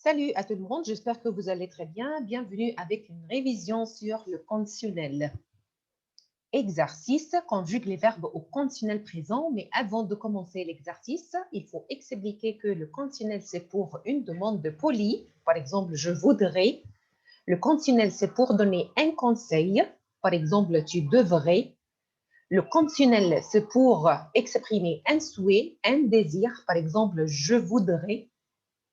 Salut à tout le monde, j'espère que vous allez très bien. Bienvenue avec une révision sur le conditionnel. Exercice, conjugue les verbes au conditionnel présent, mais avant de commencer l'exercice, il faut expliquer que le conditionnel, c'est pour une demande polie. Par exemple, je voudrais. Le conditionnel, c'est pour donner un conseil. Par exemple, tu devrais. Le conditionnel, c'est pour exprimer un souhait, un désir. Par exemple, je voudrais.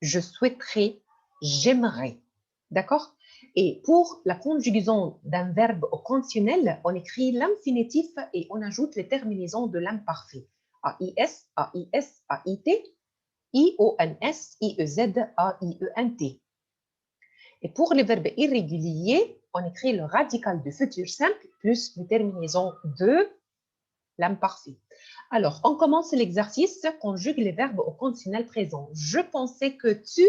Je souhaiterais, j'aimerais. D'accord? Et pour la conjugaison d'un verbe au conditionnel, on écrit l'infinitif et on ajoute les terminaisons de l'imparfait. AIS, AIS, AIT, IONS, IEZ, AIENT. Et pour les verbes irréguliers, on écrit le radical du futur simple plus les terminaisons de l'imparfait. Alors, on commence l'exercice, conjugue les verbes au conditionnel présent. Je pensais que tu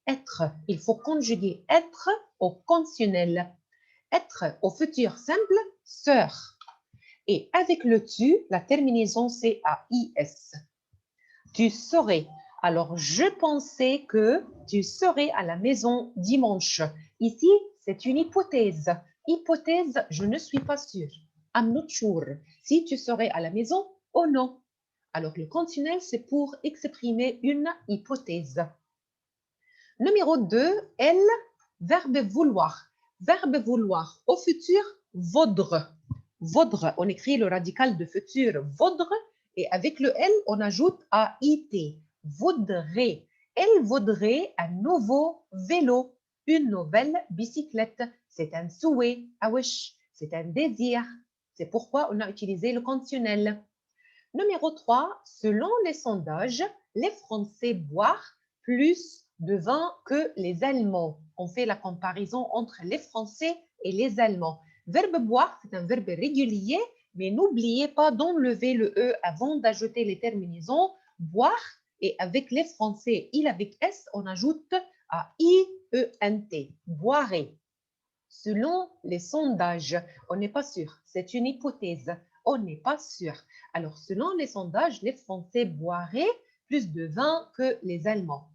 être. Il faut conjuguer être au conditionnel. Être au futur simple, sœur. Et avec le tu, la terminaison c'est AIS. Tu serais. Alors, je pensais que tu serais à la maison dimanche. Ici, c'est une hypothèse. Hypothèse, je ne suis pas sûre. I'm not sure. Si tu serais à la maison, oh non. Alors, le conditionnel, c'est pour exprimer une hypothèse. Numéro 2, elle, verbe vouloir. Verbe vouloir. Au futur, vaudre. Vaudre, on écrit le radical de futur, vaudre, et avec le L, on ajoute AIT. Vaudrait. Elle vaudrait un nouveau vélo, une nouvelle bicyclette. C'est un souhait, a wish. C'est un désir. C'est pourquoi on a utilisé le conditionnel. Numéro 3, selon les sondages, les Français boivent plus de vin que les Allemands. On fait la comparaison entre les Français et les Allemands. Verbe boire, c'est un verbe régulier, mais n'oubliez pas d'enlever le E avant d'ajouter les terminaisons boire et avec les Français, il avec S, on ajoute à I-E-N-T, boirez. Selon les sondages, on n'est pas sûr, c'est une hypothèse, on n'est pas sûr. Alors, selon les sondages, les Français boiraient plus de vin que les Allemands.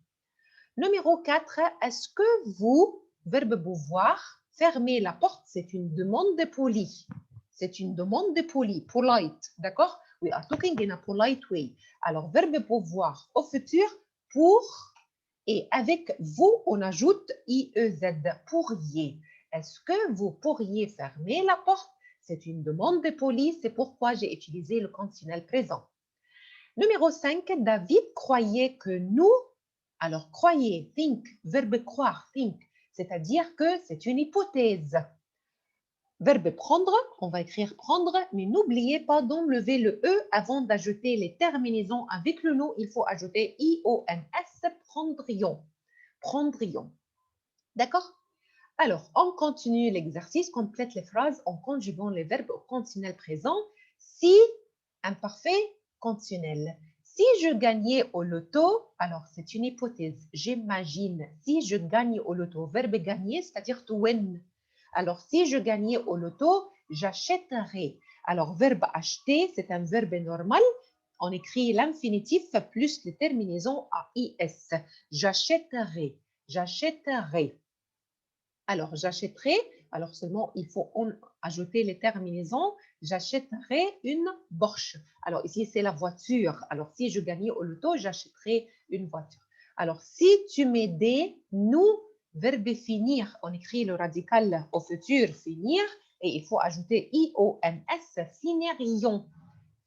Numéro 4, est-ce que vous, verbe boire, fermez la porte, c'est une demande de poli. C'est une demande de poli, polite, d'accord? We are talking in a polite way. Alors, verbe pouvoir au futur, pour, et avec vous, on ajoute IEZ, pourriez. Est-ce que vous pourriez fermer la porte? C'est une demande de poli, c'est pourquoi j'ai utilisé le conditionnel présent. Numéro 5, David croyait que nous, alors croyez, think, verbe croire, think, c'est-à-dire que c'est une hypothèse. Verbe prendre, on va écrire prendre, mais n'oubliez pas d'enlever le E avant d'ajouter les terminaisons avec le nous. Il faut ajouter IONS, prendrions. Prendrions. D'accord? Alors, on continue l'exercice, complète les phrases en conjuguant les verbes au conditionnel présent. Si, imparfait, conditionnel. Si je gagnais au loto, alors c'est une hypothèse, j'imagine. Si je gagne au loto, verbe gagner, c'est-à-dire to win. Alors, si je gagnais au loto, j'achèterais. Alors, verbe acheter, c'est un verbe normal. On écrit l'infinitif plus les terminaisons AIS. J'achèterai, j'achèterai. Alors, j'achèterai, alors seulement il faut ajouter les terminaisons, j'achèterai une Porsche. Alors, ici, c'est la voiture. Alors, si je gagnais au loto, j'achèterai une voiture. Alors, si tu m'aidais, nous, verbe finir, on écrit le radical au futur, finir, et il faut ajouter IONS, finirions,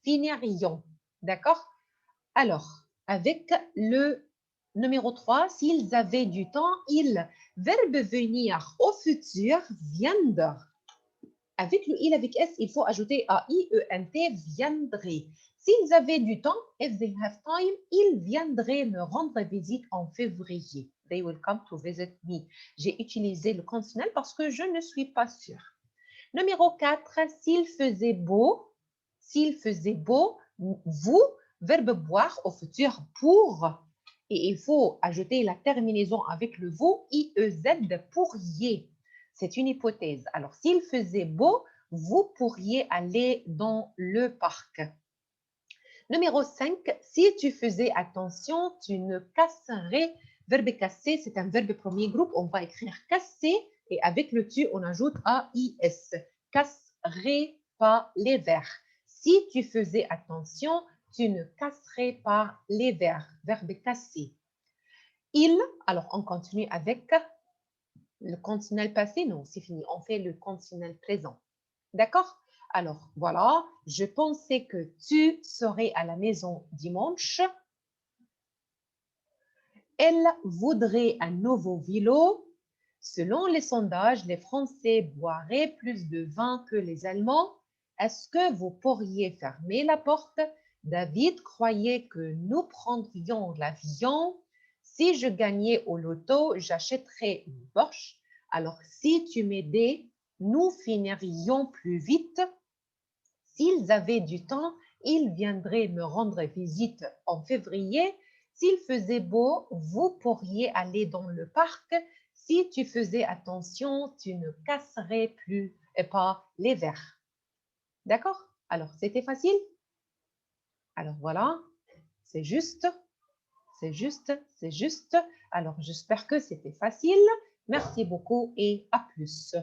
finirions. D'accord? Alors, avec le numéro 3, s'ils avaient du temps, ils, verbe venir au futur, viendront. Avec le il avec S, il faut ajouter A-I-E-N-T, viendrait. S'ils avaient du temps, if they have time, ils viendraient me rendre visite en février. They will come to visit me. J'ai utilisé le conditionnel parce que je ne suis pas sûre. Numéro 4, s'il faisait beau, vous, verbe boire au futur pour, et il faut ajouter la terminaison avec le vous, IEZ, pourriez. C'est une hypothèse. Alors, s'il faisait beau, vous pourriez aller dans le parc. Numéro 5, si tu faisais attention, tu ne casserais Verbe casser, c'est un verbe premier groupe. On va écrire casser et avec le tu, on ajoute AIS. Casserai pas les verres. Si tu faisais attention, tu ne casserais pas les verres. Verbe casser. Il, alors on continue avec le conditionnel passé. Non, c'est fini. On fait le conditionnel présent. D'accord? Alors, voilà. Je pensais que tu serais à la maison dimanche. Elle voudrait un nouveau vélo. Selon les sondages, les Français boiraient plus de vin que les Allemands. Est-ce que vous pourriez fermer la porte? David croyait que nous prendrions l'avion. Si je gagnais au loto, j'achèterais une Porsche. Alors, si tu m'aidais, nous finirions plus vite. S'ils avaient du temps, ils viendraient me rendre visite en février. S'il faisait beau, vous pourriez aller dans le parc. Si tu faisais attention, tu ne casserais plus et pas les verres. D'accord? Alors, c'était facile? Alors, voilà, c'est juste, c'est juste, c'est juste. Alors, j'espère que c'était facile. Merci beaucoup et à plus.